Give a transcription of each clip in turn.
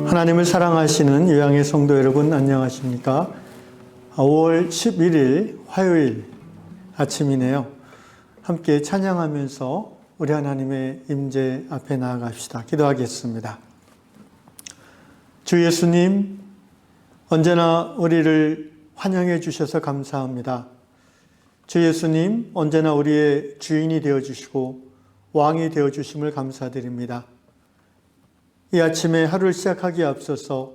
하나님을 사랑하시는 요양의 성도 여러분 안녕하십니까? 5월 11일 화요일 아침이네요. 함께 찬양하면서 우리 하나님의 임재 앞에 나아갑시다. 기도하겠습니다. 주 예수님, 언제나 우리를 환영해 주셔서 감사합니다. 주 예수님, 언제나 우리의 주인이 되어주시고 왕이 되어주심을 감사드립니다. 이 아침에 하루를 시작하기에 앞서서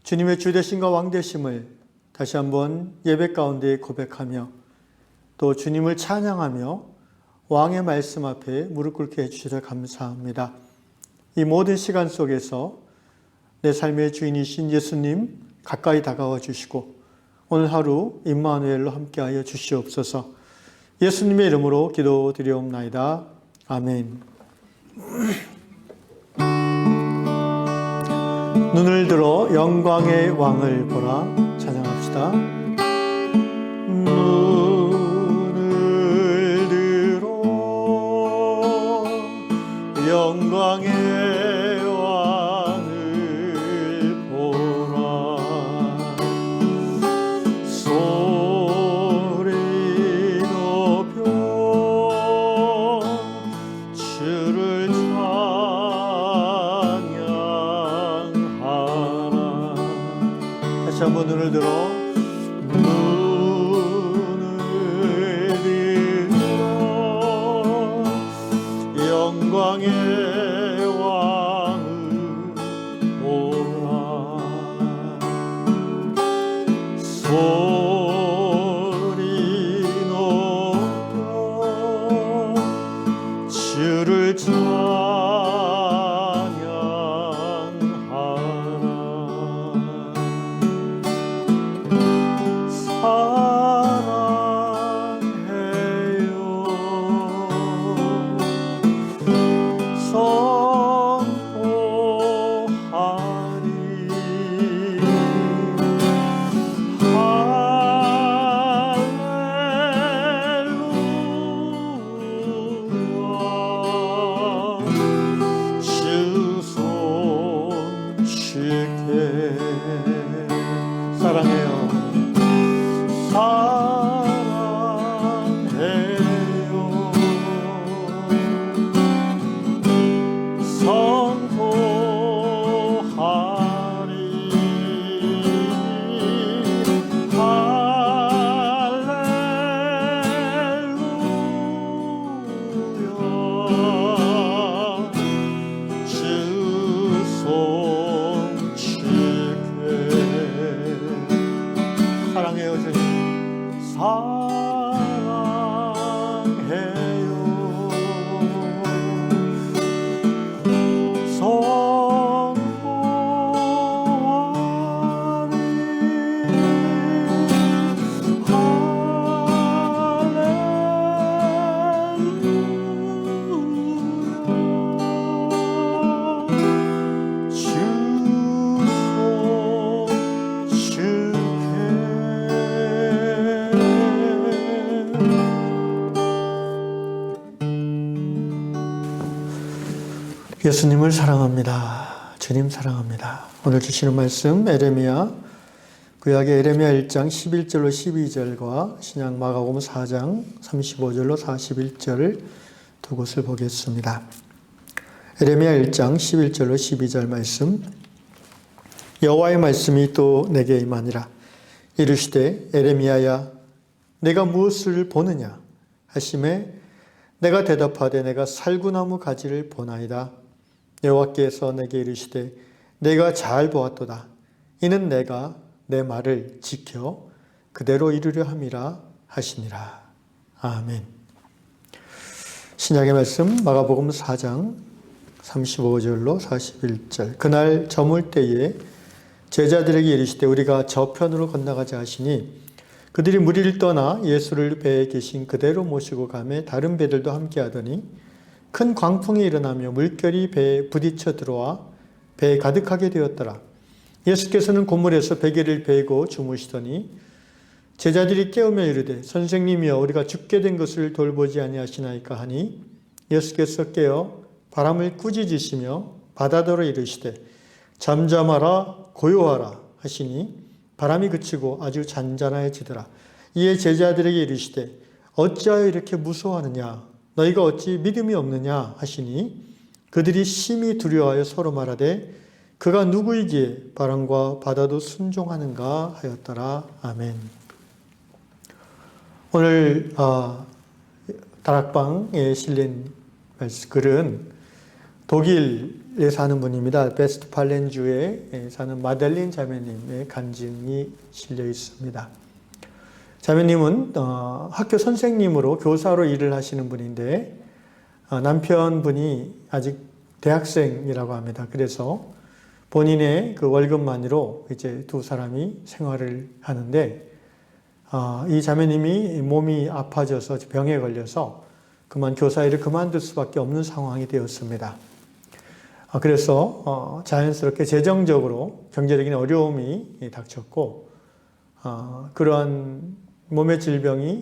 주님의 주되심과 왕되심을 다시 한번 예배 가운데 고백하며 또 주님을 찬양하며 왕의 말씀 앞에 무릎 꿇게 해주셔서 감사합니다. 이 모든 시간 속에서 내 삶의 주인이신 예수님 가까이 다가와 주시고 오늘 하루 임마누엘로 함께하여 주시옵소서. 예수님의 이름으로 기도드리옵나이다. 아멘. 눈을 들어 영광의 왕을 보라. 찬양합시다. 눈을 들어 영광의 왕을 보라. 소리 높여 주를 다시 한번 눈을 들어 영광의 왕을 보라. 소리 높여 주를 예수님을 사랑합니다. 주님 사랑합니다. 오늘 주시는 말씀 에레미야 구약의 에레미야 1장 11절로 12절과 신약 마가복음 4장 35절로 41절 두 곳을 보겠습니다. 에레미야 1장 11절로 12절 말씀. 여호와의 말씀이 또 내게 임하니라. 이르시되 에레미야야 내가 무엇을 보느냐 하시매 내가 대답하되 내가 살구나무 가지를 보나이다. 여호와께서 내게 이르시되 내가 잘 보았도다. 이는 내가 내 말을 지켜 그대로 이루려 함이라 하시니라. 아멘. 신약의 말씀 마가복음 4장 35절로 41절. 그날 저물 때에 제자들에게 이르시되 우리가 저편으로 건너가자 하시니 그들이 무리를 떠나 예수를 배에 계신 그대로 모시고 가매 다른 배들도 함께 하더니 큰 광풍이 일어나며 물결이 배에 부딪혀 들어와 배에 가득하게 되었더라. 예수께서는 고물에서 베개를 베고 주무시더니 제자들이 깨우며 이르되 선생님이여 우리가 죽게 된 것을 돌보지 아니하시나이까 하니 예수께서 깨어 바람을 꾸짖으시며 바다더러 이르시되 잠잠하라 고요하라 하시니 바람이 그치고 아주 잔잔해지더라. 이에 제자들에게 이르시되 어찌하여 이렇게 무서워하느냐 너희가 어찌 믿음이 없느냐 하시니 그들이 심히 두려워하여 서로 말하되 그가 누구이기에 바람과 바다도 순종하는가 하였더라. 아멘. 오늘 다락방에 실린 글은 독일에 사는 분입니다. 베스트팔렌주에 사는 마델린 자매님의 간증이 실려 있습니다. 자매님은 학교 선생님으로 교사로 일을 하시는 분인데 남편분이 아직 대학생이라고 합니다. 그래서 본인의 그 월급만으로 이제 두 사람이 생활을 하는데 이 자매님이 몸이 아파져서 병에 걸려서 그만 교사 일을 그만둘 수밖에 없는 상황이 되었습니다. 그래서 자연스럽게 재정적으로 경제적인 어려움이 닥쳤고 그러한 몸의 질병과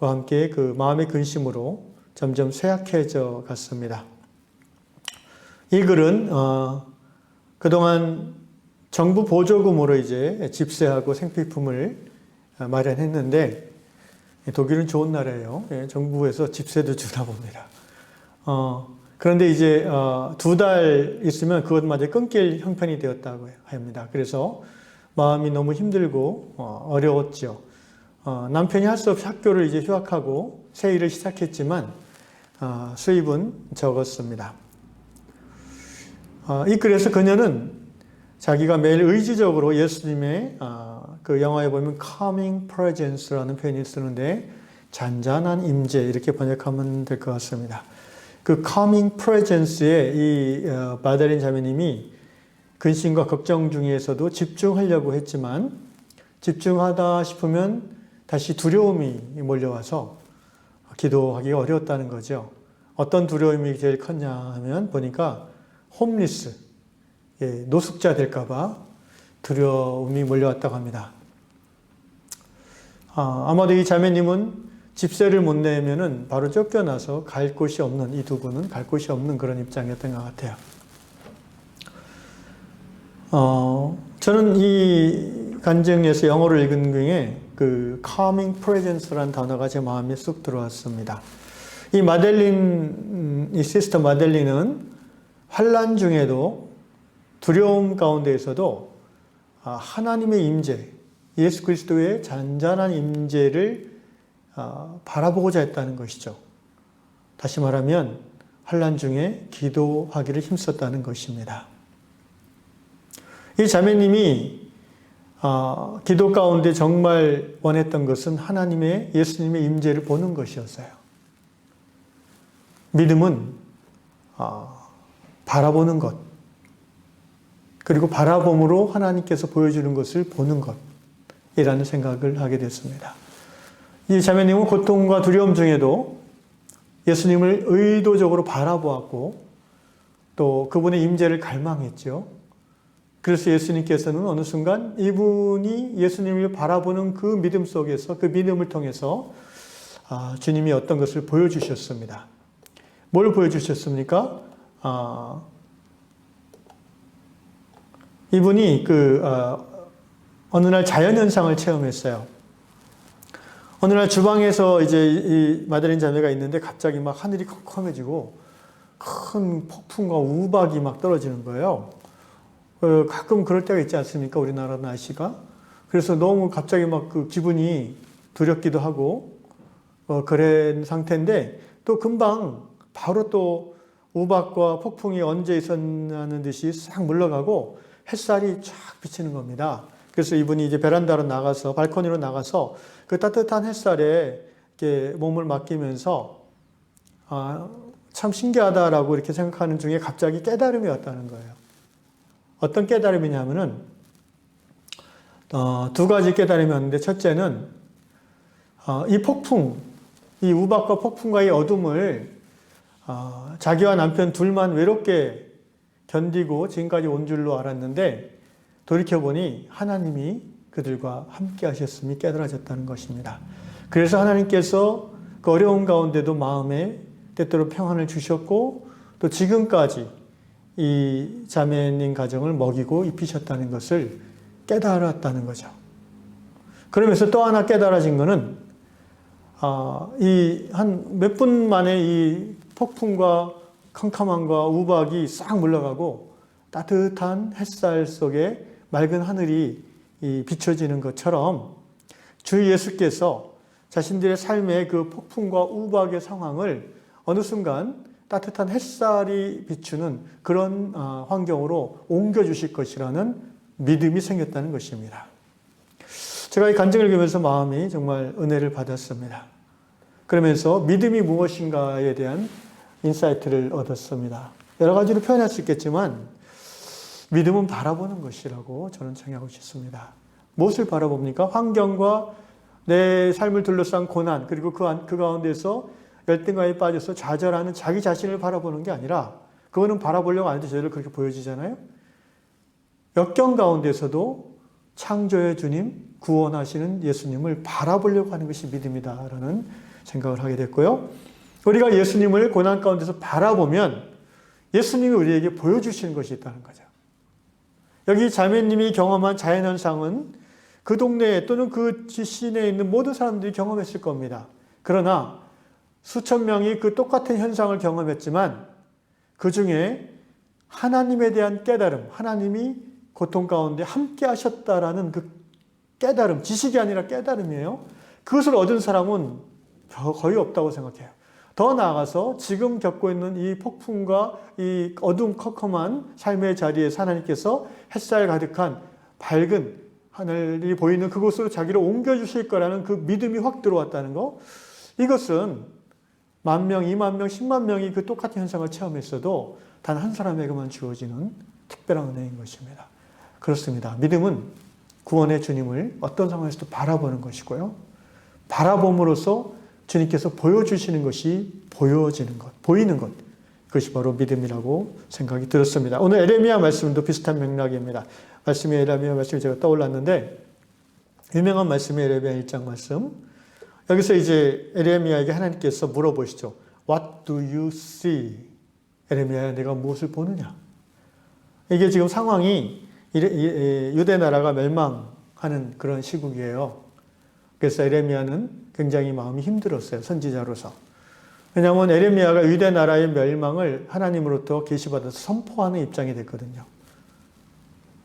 함께 그 마음의 근심으로 점점 쇠약해져 갔습니다. 이 글은 그동안 정부 보조금으로 이제 집세하고 생필품을 마련했는데 독일은 좋은 나라예요. 정부에서 집세도 주나 봅니다. 그런데 이제 2달 있으면 그것마저 끊길 형편이 되었다고 합니다. 그래서 마음이 너무 힘들고 어려웠죠. 남편이 할 수 없이 학교를 이제 휴학하고 새 일을 시작했지만 수입은 적었습니다. 이 글에서 그녀는 자기가 매일 의지적으로 예수님의 그 영화에 보면 calming presence라는 표현을 쓰는데 잔잔한 임재 이렇게 번역하면 될 것 같습니다. 그 calming presence에 이 마달린 자매님이 근심과 걱정 중에서도 집중하려고 했지만 집중하다 싶으면 다시 두려움이 몰려와서 기도하기가 어려웠다는 거죠. 어떤 두려움이 제일 컸냐 하면 보니까 홈리스, 노숙자 될까봐 두려움이 몰려왔다고 합니다. 아마도 이 자매님은 집세를 못 내면은 바로 쫓겨나서 갈 곳이 없는, 이 두 분은 갈 곳이 없는 그런 입장이었던 것 같아요. 저는 이 간증에서 영어로 읽은 중에 그 calming presence라는 단어가 제 마음에 쑥 들어왔습니다. 이 마델린, 이 시스터 마델린은 환난 중에도 두려움 가운데에서도 하나님의 임재, 예수 그리스도의 잔잔한 임재를 바라보고자 했다는 것이죠. 다시 말하면 환난 중에 기도하기를 힘썼다는 것입니다. 이 자매님이 기도 가운데 정말 원했던 것은 하나님의 예수님의 임재를 보는 것이었어요. 믿음은 바라보는 것, 그리고 바라봄으로 하나님께서 보여주는 것을 보는 것이라는 생각을 하게 됐습니다. 이 자매님은 고통과 두려움 중에도 예수님을 의도적으로 바라보았고 또 그분의 임재를 갈망했죠. 그래서 예수님께서는 어느 순간 이분이 예수님을 바라보는 그 믿음 속에서 그 믿음을 통해서 주님이 어떤 것을 보여주셨습니다. 뭘 보여주셨습니까? 이분이 어느 날 자연현상을 체험했어요. 어느 날 주방에서 이제 이 마달린 자매가 있는데 갑자기 막 하늘이 컴컴해지고 큰 폭풍과 우박이 막 떨어지는 거예요. 가끔 그럴 때가 있지 않습니까? 우리나라 날씨가. 그래서 너무 갑자기 막 그 기분이 두렵기도 하고 그런 상태인데 또 금방 바로 또 우박과 폭풍이 언제 있었냐는 듯이 싹 물러가고 햇살이 쫙 비치는 겁니다. 그래서 이분이 이제 베란다로 나가서 발코니로 나가서 그 따뜻한 햇살에 이렇게 몸을 맡기면서 참 신기하다라고 이렇게 생각하는 중에 갑자기 깨달음이 왔다는 거예요. 어떤 깨달음이냐면은 두 가지 깨달음이 왔는데 첫째는 이 폭풍, 이 우박과 폭풍과의 어둠을 자기와 남편 둘만 외롭게 견디고 지금까지 온 줄로 알았는데 돌이켜보니 하나님이 그들과 함께 하셨음이 깨달아졌다는 것입니다. 그래서 하나님께서 그 어려운 가운데도 마음에 때때로 평안을 주셨고 또 지금까지 이 자매님 가정을 먹이고 입히셨다는 것을 깨달았다는 거죠. 그러면서 또 하나 깨달아진 것은 이 한 몇 분 만에 이 폭풍과 캄캄함과 우박이 싹 물러가고 따뜻한 햇살 속에 맑은 하늘이 비춰지는 것처럼 주 예수께서 자신들의 삶의 그 폭풍과 우박의 상황을 어느 순간 따뜻한 햇살이 비추는 그런 환경으로 옮겨주실 것이라는 믿음이 생겼다는 것입니다. 제가 이 간증을 읽으면서 마음이 정말 은혜를 받았습니다. 그러면서 믿음이 무엇인가에 대한 인사이트를 얻었습니다. 여러 가지로 표현할 수 있겠지만 믿음은 바라보는 것이라고 저는 정의하고 싶습니다. 무엇을 바라봅니까? 환경과 내 삶을 둘러싼 고난, 그리고 그 가운데서 열등감에 빠져서 좌절하는 자기 자신을 바라보는 게 아니라, 그거는 바라보려고 하는데 저희를 그렇게 보여지잖아요. 역경 가운데서도 창조의 주님, 구원하시는 예수님을 바라보려고 하는 것이 믿음이다라는 생각을 하게 됐고요. 우리가 예수님을 고난 가운데서 바라보면 예수님이 우리에게 보여주시는 것이 있다는 거죠. 여기 자매님이 경험한 자연현상은 그 동네에 또는 그 시내에 있는 모든 사람들이 경험했을 겁니다. 그러나 수천 명이 그 똑같은 현상을 경험했지만 그 중에 하나님에 대한 깨달음, 하나님이 고통 가운데 함께 하셨다라는 그 깨달음, 지식이 아니라 깨달음이에요. 그것을 얻은 사람은 거의 없다고 생각해요. 더 나아가서 지금 겪고 있는 이 폭풍과 이 어둠컴컴한 삶의 자리에서 하나님께서 햇살 가득한 밝은 하늘이 보이는 그곳으로 자기를 옮겨주실 거라는 그 믿음이 확 들어왔다는 거. 이것은 10,000명, 20,000명, 100,000명이 그 똑같은 현상을 체험했어도 단 한 사람에게만 주어지는 특별한 은혜인 것입니다. 그렇습니다. 믿음은 구원의 주님을 어떤 상황에서도 바라보는 것이고요. 바라봄으로써 주님께서 보여주시는 것이 보여지는 것, 보이는 것. 그것이 바로 믿음이라고 생각이 들었습니다. 오늘 에레미야 말씀도 비슷한 맥락입니다. 말씀이 에레미야 말씀이 제가 떠올랐는데, 유명한 말씀이 에레미야 1장 말씀. 여기서 이제 에레미야에게 하나님께서 물어보시죠. What do you see? 에레미야야, 내가 무엇을 보느냐? 이게 지금 상황이 유대 나라가 멸망하는 그런 시국이에요. 그래서 에레미야는 굉장히 마음이 힘들었어요. 선지자로서. 왜냐하면 에레미야가 유대 나라의 멸망을 하나님으로부터 계시받아서 선포하는 입장이 됐거든요.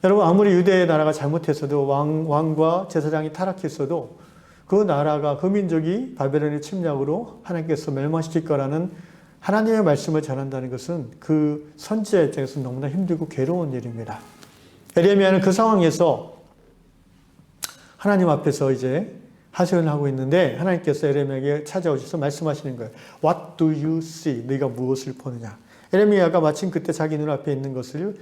여러분, 아무리 유대 나라가 잘못했어도 왕과 제사장이 타락했어도 그 나라가, 그 민족이 바벨론의 침략으로 하나님께서 멸망시킬 거라는 하나님의 말씀을 전한다는 것은 그 선지자 입장에서 너무나 힘들고 괴로운 일입니다. 에레미야는 그 상황에서 하나님 앞에서 이제 하소연을 하고 있는데 하나님께서 에레미야에게 찾아오셔서 말씀하시는 거예요. What do you see? 네가 무엇을 보느냐? 에레미야가 마침 그때 자기 눈앞에 있는 것을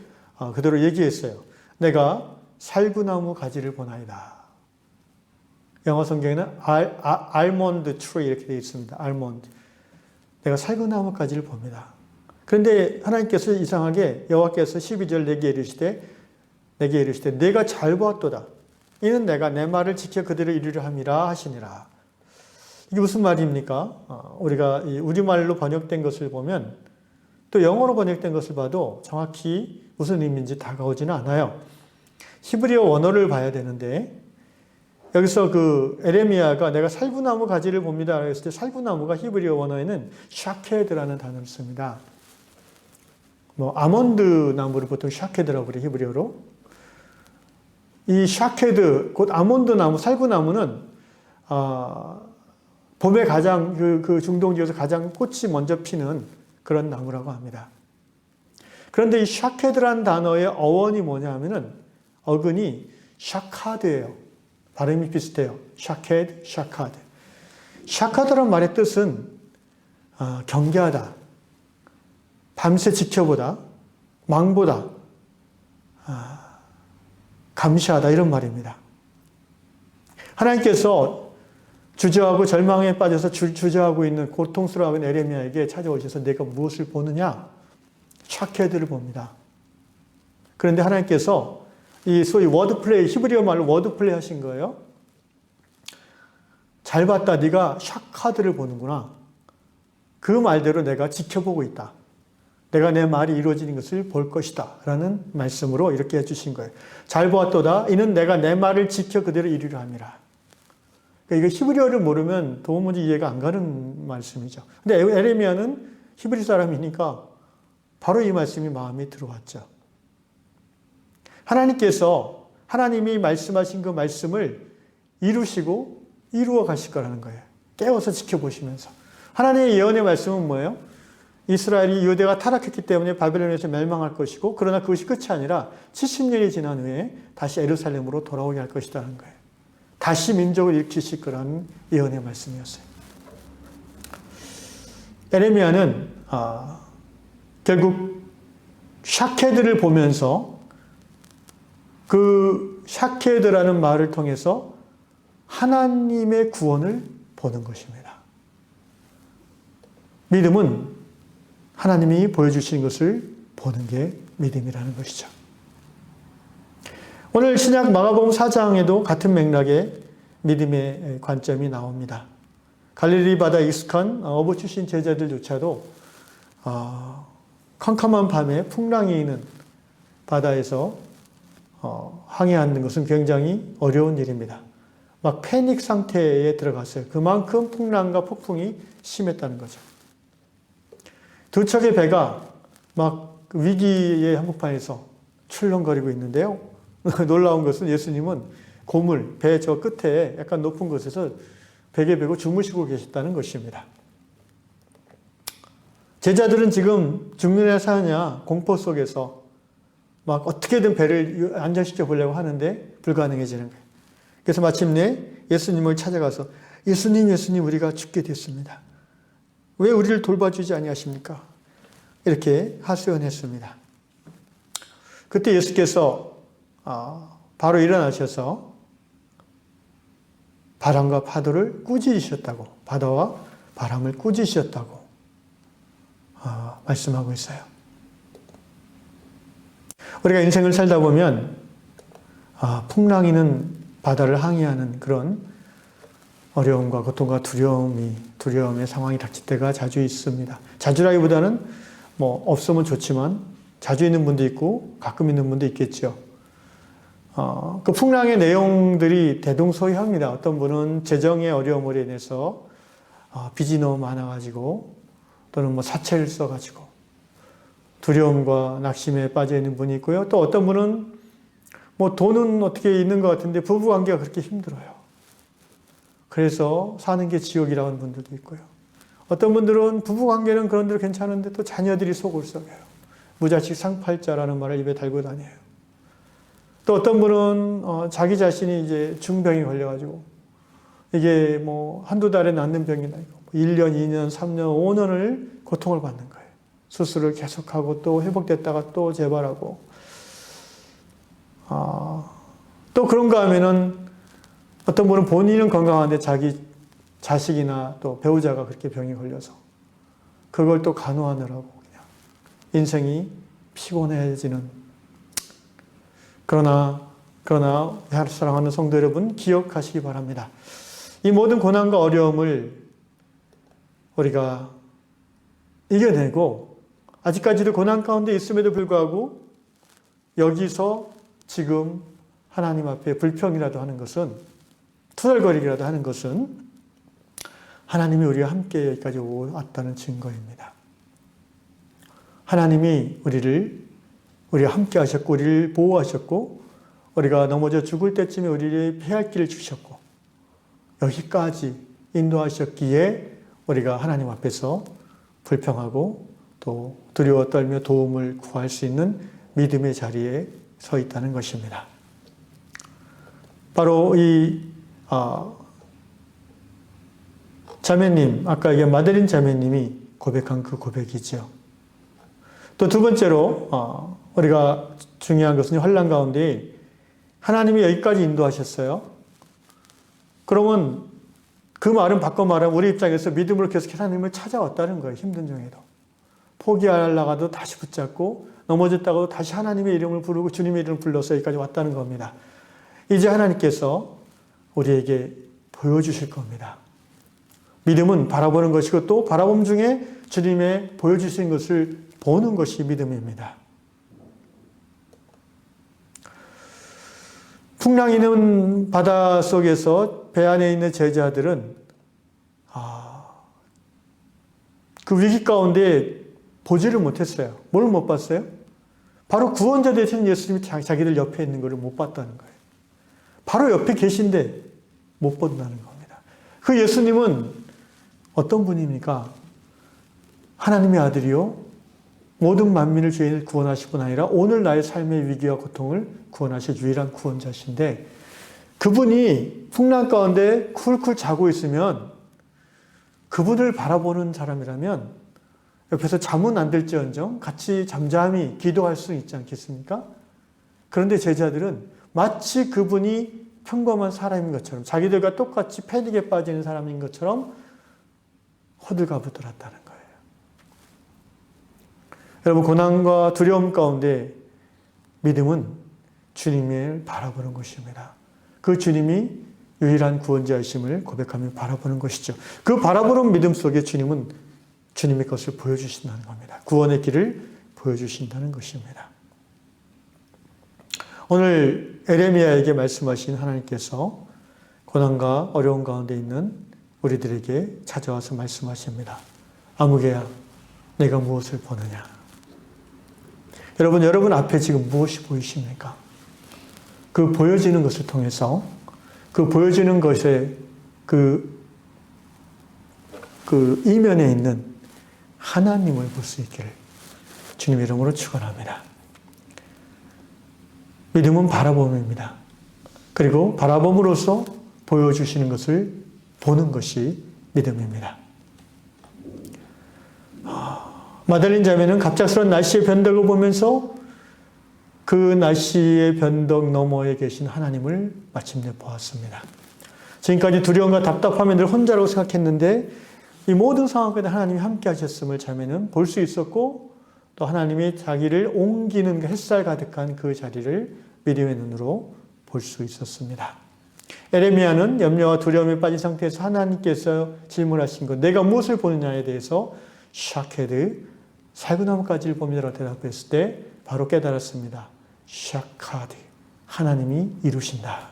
그대로 얘기했어요. 내가 살구나무 가지를 보나이다. 영어 성경에는 알몬드 트리 이렇게 되어 있습니다. 알몬드. 내가 살구나무 가지를 봅니다. 그런데 하나님께서 이상하게 여호와께서 12절 내게 이르시되 내가 잘 보았도다. 이는 내가 내 말을 지켜 그들을 이루려 함이라 하시니라. 이게 무슨 말입니까? 우리가 우리말로 번역된 것을 보면 또 영어로 번역된 것을 봐도 정확히 무슨 의미인지 다가오지는 않아요. 히브리어 원어를 봐야 되는데 여기서 그 에레미야가 내가 살구나무 가지를 봅니다 했을 때 살구나무가 히브리어 원어에는 샤케드라는 단어를 씁니다. 아몬드 나무를 보통 샤케드라고 그래요, 히브리어로. 이 샤케드, 곧 아몬드 나무, 살구나무는 봄에 가장 그 중동 지역에서 가장 꽃이 먼저 피는 그런 나무라고 합니다. 그런데 이 샤케드라는 단어의 어원이 뭐냐 하면은 어근이 샤카드예요. 발음이 비슷해요. 샤케드, 샤카드. 샤카드란 말의 뜻은 경계하다, 밤새 지켜보다, 망보다, 감시하다 이런 말입니다. 하나님께서 주저하고 절망에 빠져서 주저하고 있는 고통스러워하는 에레미야에게 찾아오셔서 내가 무엇을 보느냐? 샤케드를 봅니다. 그런데 하나님께서 이 소위 워드플레이, 히브리어 말로 워드플레이 하신 거예요. 잘 봤다. 네가 샤카드를 보는구나. 그 말대로 내가 지켜보고 있다. 내가 내 말이 이루어지는 것을 볼 것이다 라는 말씀으로 이렇게 해주신 거예요. 잘 보았도다. 이는 내가 내 말을 지켜 그대로 이루려 함이라. 그러니까 이거 히브리어를 모르면 도무지 이해가 안 가는 말씀이죠. 근데 에레미야는 히브리 사람이니까 바로 이 말씀이 마음에 들어왔죠. 하나님께서 하나님이 말씀하신 그 말씀을 이루시고 이루어 가실 거라는 거예요. 깨워서 지켜보시면서. 하나님의 예언의 말씀은 뭐예요? 이스라엘이 유대가 타락했기 때문에 바벨론에서 멸망할 것이고 그러나 그것이 끝이 아니라 70년이 지난 후에 다시 예루살렘으로 돌아오게 할 것이라는 거예요. 다시 민족을 일으키실 거라는 예언의 말씀이었어요. 에레미야는 결국 샤케드를 보면서 그 샤케드라는 말을 통해서 하나님의 구원을 보는 것입니다. 믿음은 하나님이 보여주신 것을 보는 게 믿음이라는 것이죠. 오늘 신약 마가복음 4장에도 같은 맥락의 믿음의 관점이 나옵니다. 갈릴리 바다에 익숙한 어부 출신 제자들조차도 캄캄한 밤에 풍랑이 있는 바다에서 항해하는 것은 굉장히 어려운 일입니다. 막 패닉 상태에 들어갔어요. 그만큼 풍랑과 폭풍이 심했다는 거죠. 두 척의 배가 막 위기의 한복판에서 출렁거리고 있는데요. 놀라운 것은 예수님은 고물, 배 저 끝에 약간 높은 곳에서 베개 베고 주무시고 계셨다는 것입니다. 제자들은 지금 죽느냐 사느냐 공포 속에서 막 어떻게든 배를 안전시켜 보려고 하는데 불가능해지는 거예요. 그래서 마침내 예수님을 찾아가서 예수님 우리가 죽게 됐습니다. 왜 우리를 돌봐주지 아니하십니까? 이렇게 하소연했습니다. 그때 예수께서 바로 일어나셔서 바람과 파도를 꾸짖으셨다고, 바다와 바람을 꾸짖으셨다고 말씀하고 있어요. 우리가 인생을 살다 보면 풍랑이는 바다를 항해하는 그런 어려움과 고통과 두려움의 상황이 닥칠 때가 자주 있습니다. 자주라기보다는 없으면 좋지만 자주 있는 분도 있고 가끔 있는 분도 있겠죠. 그 풍랑의 내용들이 대동소이합니다. 어떤 분은 재정의 어려움으로 인해서 빚이 너무 많아가지고 또는 사채를 써가지고 두려움과 낙심에 빠져 있는 분이 있고요. 또 어떤 분은 돈은 어떻게 있는 것 같은데 부부관계가 그렇게 힘들어요. 그래서 사는 게 지옥이라고 하는 분들도 있고요. 어떤 분들은 부부관계는 그런 대로 괜찮은데 또 자녀들이 속을 썩여요. 무자식 상팔자라는 말을 입에 달고 다녀요. 또 어떤 분은 자기 자신이 이제 중병이 걸려가지고 이게 한두 달에 낫는 병이 아니고 1년, 2년, 3년, 5년을 고통을 받는 거예요. 수술을 계속하고 또 회복됐다가 또 재발하고 또 그런가 하면은 어떤 분은 본인은 건강한데 자기 자식이나 또 배우자가 그렇게 병이 걸려서 그걸 또 간호하느라고 그냥 인생이 피곤해지는 그러나 사랑하는 성도 여러분 기억하시기 바랍니다. 이 모든 고난과 어려움을 우리가 이겨내고 아직까지도 고난 가운데 있음에도 불구하고 여기서 지금 하나님 앞에 불평이라도 하는 것은 투덜거리기라도 하는 것은 하나님이 우리와 함께 여기까지 왔다는 증거입니다. 하나님이 우리와 함께 하셨고 우리를 보호하셨고 우리가 넘어져 죽을 때쯤에 우리를 피할 길을 주셨고 여기까지 인도하셨기에 우리가 하나님 앞에서 불평하고 또 두려워 떨며 도움을 구할 수 있는 믿음의 자리에 서 있다는 것입니다. 바로 이 자매님, 아까 얘기한 마데린 자매님이 고백한 그 고백이죠. 또 두 번째로 우리가 중요한 것은 환난 가운데 하나님이 여기까지 인도하셨어요. 그러면 그 말은 바꿔 말하면 우리 입장에서 믿음으로 계속 하나님을 찾아왔다는 거예요. 힘든 중에도. 포기하려가도 다시 붙잡고 넘어졌다가도 다시 하나님의 이름을 부르고 주님의 이름을 불러서 여기까지 왔다는 겁니다. 이제 하나님께서 우리에게 보여주실 겁니다. 믿음은 바라보는 것이고 또 바라봄 중에 주님의 보여주신 것을 보는 것이 믿음입니다. 풍랑이 있는 바다 속에서 배 안에 있는 제자들은 그 위기 가운데 보지를 못했어요. 뭘 못 봤어요? 바로 구원자 되신 예수님이 자기들 옆에 있는 것을 못 봤다는 거예요. 바로 옆에 계신데 못 본다는 겁니다. 그 예수님은 어떤 분입니까? 하나님의 아들이요, 모든 만민을 죄인을 구원하실 뿐 아니라 오늘 나의 삶의 위기와 고통을 구원하실 유일한 구원자신데, 그분이 풍랑 가운데 쿨쿨 자고 있으면 그분을 바라보는 사람이라면 옆에서 잠은 안 들지언정 같이 잠잠히 기도할 수 있지 않겠습니까? 그런데 제자들은 마치 그분이 평범한 사람인 것처럼, 자기들과 똑같이 패닉에 빠지는 사람인 것처럼 호들갑을 떨었다는 거예요. 여러분, 고난과 두려움 가운데 믿음은 주님을 바라보는 것입니다. 그 주님이 유일한 구원자이심을 고백하며 바라보는 것이죠. 그 바라보는 믿음 속에 주님은 주님의 것을 보여주신다는 겁니다. 구원의 길을 보여주신다는 것입니다. 오늘 에레미야에게 말씀하신 하나님께서 고난과 어려움 가운데 있는 우리들에게 찾아와서 말씀하십니다. 아무개야, 내가 무엇을 보느냐? 여러분 앞에 지금 무엇이 보이십니까? 그 보여지는 것을 통해서 그 보여지는 것의 그 이면에 있는 하나님을 볼 수 있기를 주님의 이름으로 축원합니다. 믿음은 바라봄입니다. 그리고 바라봄으로써 보여주시는 것을 보는 것이 믿음입니다. 마달린 자매는 갑작스러운 날씨의 변덕을 보면서 그 날씨의 변덕 너머에 계신 하나님을 마침내 보았습니다. 지금까지 두려움과 답답함에 늘 혼자라고 생각했는데 이 모든 상황 가운데 하나님이 함께 하셨음을 자매는 볼 수 있었고, 또 하나님이 자기를 옮기는 햇살 가득한 그 자리를 믿음의 눈으로 볼 수 있었습니다. 에레미야는 염려와 두려움에 빠진 상태에서 하나님께서 질문하신 것, 내가 무엇을 보느냐에 대해서 샤케드, 살구나무까지를 봅니다라고 대답했을 때 바로 깨달았습니다. 샤카드, 하나님이 이루신다.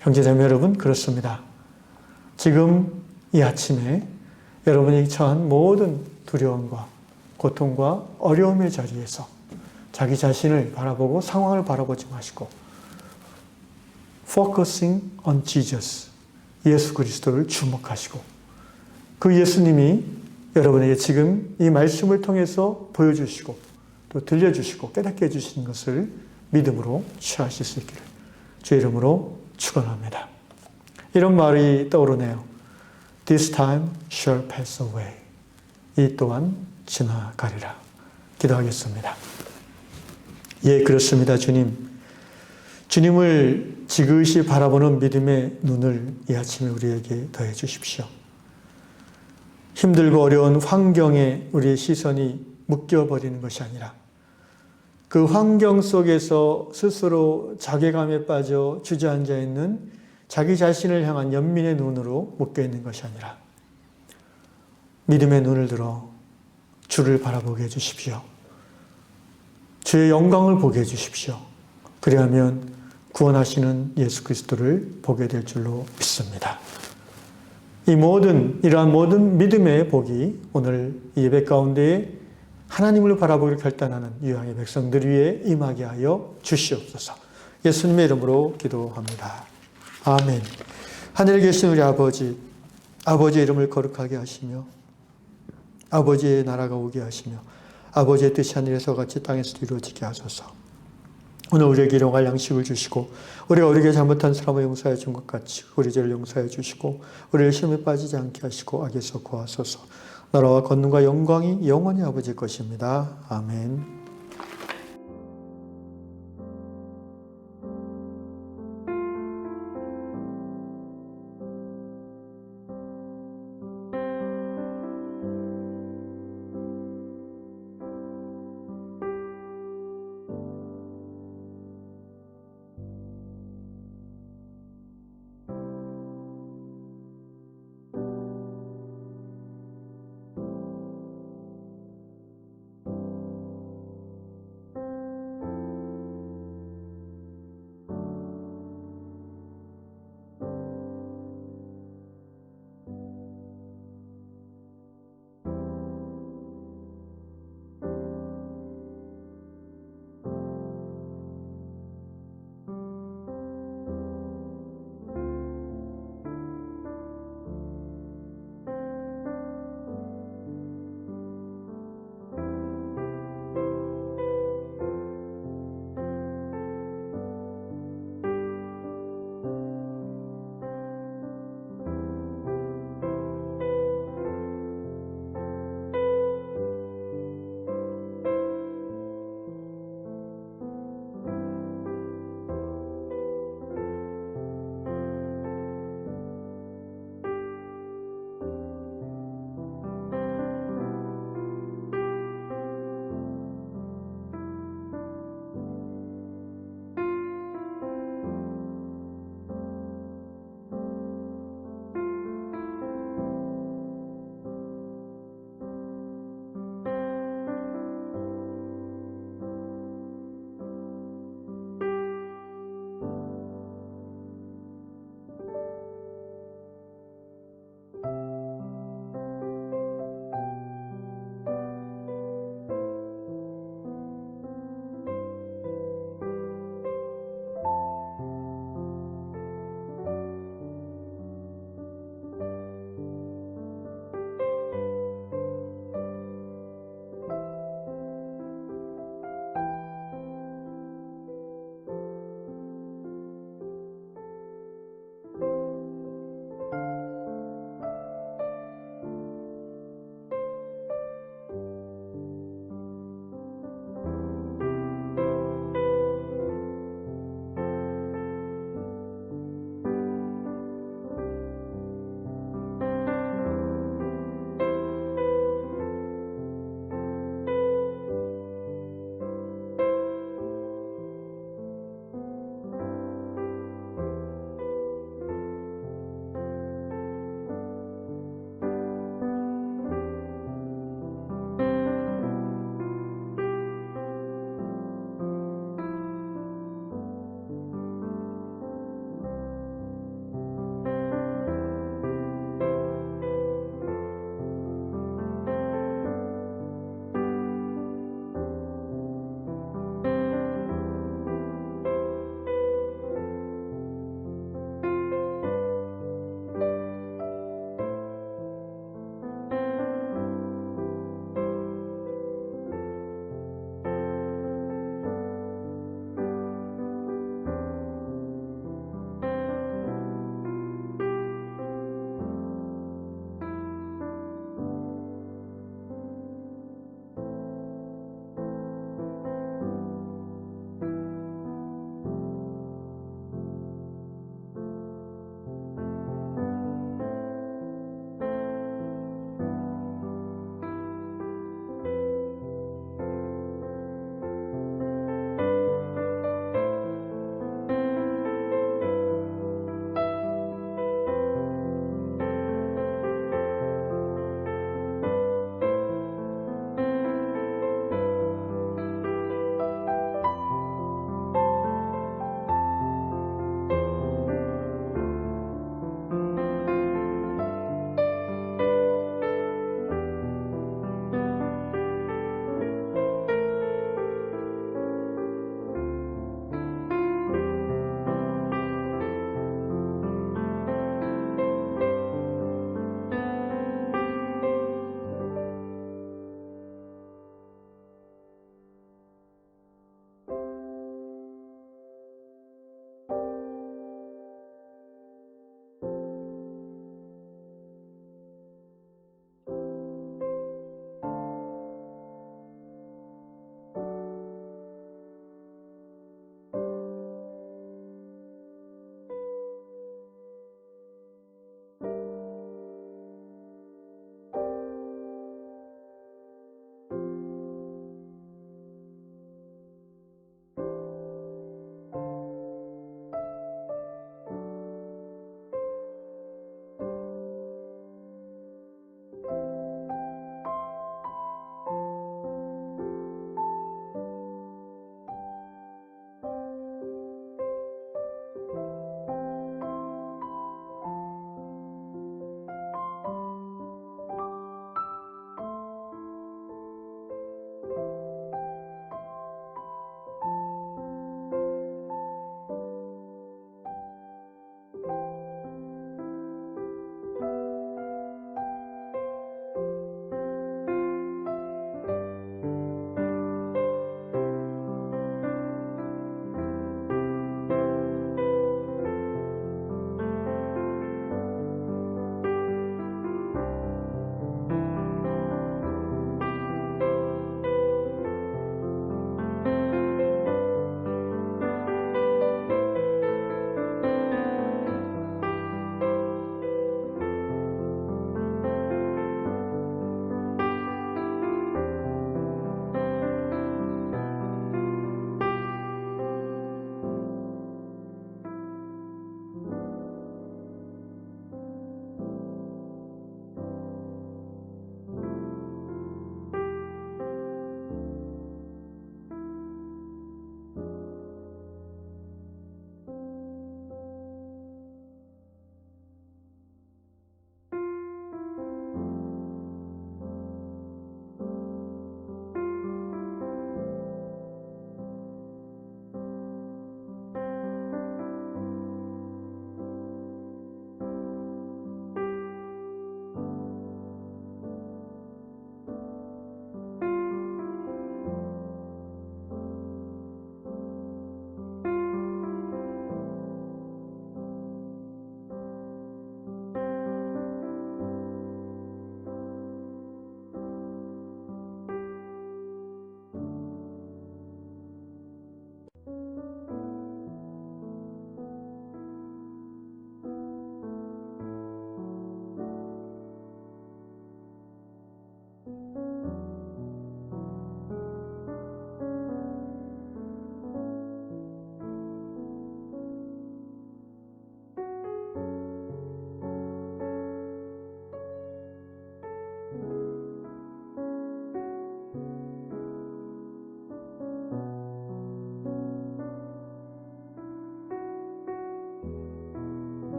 형제자매 여러분, 그렇습니다. 지금 이 아침에 여러분이 처한 모든 두려움과 고통과 어려움의 자리에서 자기 자신을 바라보고 상황을 바라보지 마시고 focusing on Jesus, 예수 그리스도를 주목하시고 그 예수님이 여러분에게 지금 이 말씀을 통해서 보여주시고 또 들려주시고 깨닫게 해주시는 것을 믿음으로 취하실 수 있기를 주의 이름으로 축원합니다. 이런 말이 떠오르네요. This time shall pass away. 이 또한 지나가리라. 기도하겠습니다. 예, 그렇습니다. 주님. 주님을 지그시 바라보는 믿음의 눈을 이 아침에 우리에게 더해 주십시오. 힘들고 어려운 환경에 우리의 시선이 묶여버리는 것이 아니라 그 환경 속에서 스스로 자괴감에 빠져 주저앉아 있는 자기 자신을 향한 연민의 눈으로 묶여있는 것이 아니라 믿음의 눈을 들어 주를 바라보게 해주십시오. 주의 영광을 보게 해주십시오. 그리하면 구원하시는 예수 그리스도를 보게 될 줄로 믿습니다. 이러한 모든 믿음의 복이 오늘 예배 가운데에 하나님을 바라보기를 결단하는 유양의 백성들 위에 임하게 하여 주시옵소서. 예수님의 이름으로 기도합니다. 아멘. 하늘에 계신 우리 아버지, 아버지의 이름을 거룩하게 하시며 아버지의 나라가 오게 하시며 아버지의 뜻이 하늘에서 같이 땅에서도 이루어지게 하소서. 오늘 우리에게 일용할 양식을 주시고 우리가 우리에게 잘못한 사람을 용서해 준 것 같이 우리 죄를 용서해 주시고 우리를 시험에 빠지지 않게 하시고 악에서 구하소서. 나라와 권능과 영광이 영원히 아버지의 것입니다. 아멘.